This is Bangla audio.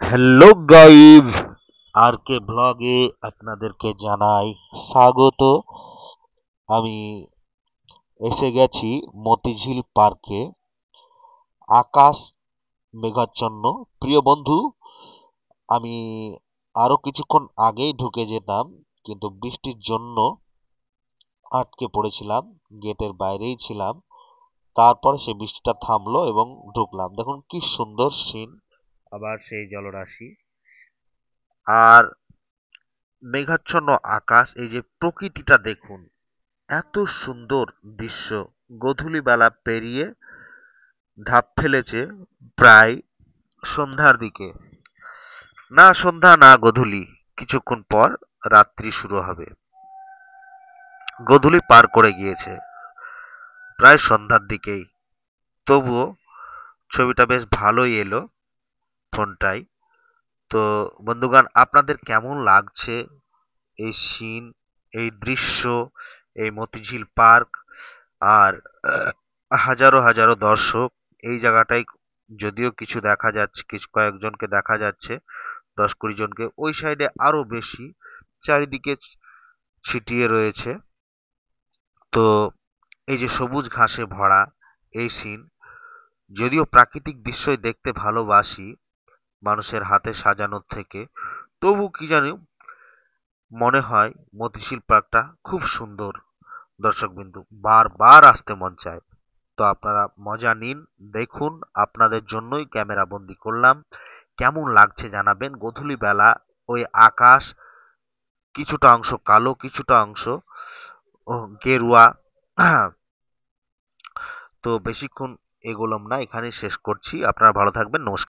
হ্যালো গাইজ, আর কে ব্লগে আপনাদেরকে জানাই স্বাগত। আমি এসে গেছি মতিঝিল পার্কে। আকাশ মেঘাচ্ছন্ন। প্রিয় বন্ধু, আমি আরো কিছুক্ষণ আগেই ঢুকে যেতাম, কিন্তু বৃষ্টির জন্য আটকে পড়েছিলাম, গেটের বাইরেই ছিলাম। তারপর সে বৃষ্টিটা থামলো এবং ঢুকলাম। দেখুন কি সুন্দর সিন, আবার সেই জলরাশি আর মেঘাচ্ছন্ন আকাশ। এই যে প্রকৃতিটা দেখুন, এত সুন্দর দৃশ্য। গোধূলি বেলা পেরিয়ে ধাপ ফেলেছে প্রায় সন্ধ্যার দিকে। না সন্ধ্যা না গোধূলি, কিছুক্ষণ পর রাত্রি শুরু হবে। গোধূলি পার করে গিয়েছে, প্রায় সন্ধ্যার দিকেই। তবুও ছবিটা বেশ ভালোই এলো ফোনটায়। তো বন্ধুগণ, আপনাদের কেমন লাগছে এই সিন, এই দৃশ্য, এই মতিঝিল পার্ক? আর হাজারো হাজারো দর্শক এই জায়গাটায়। যদিও কিছু দেখা যাচ্ছে, কিছু কয়েকজনকে দেখা যাচ্ছে, 10-20 জনকে। ওই সাইডে আরো বেশি চারিদিকে ছিটিয়ে রয়েছে। তো এই যে সবুজ ঘাসে ভরা এই সিন, যদিও প্রাকৃতিক দৃশ্যই দেখতে ভালোবাসি মানুষের হাতে সাজানোর থেকে, তবু কি জানি মনে হয় মতিঝিল পার্কটা খুব সুন্দর। দর্শকবিন্দু, বারবার আসতে মন চায়। তো আপনারা মজা নিন, দেখুন। আপনাদের জন্যই ক্যামেরা বন্দি করলাম। কেমন লাগছে জানাবেন। গোধূলি বেলা ওই আকাশ, কিছুটা অংশ কালো, কিছুটা অংশ গেরুয়া। তো বেশিক্ষণ এগোলাম না, এখানেই শেষ করছি। আপনারা ভালো থাকবেন। নমস্কার।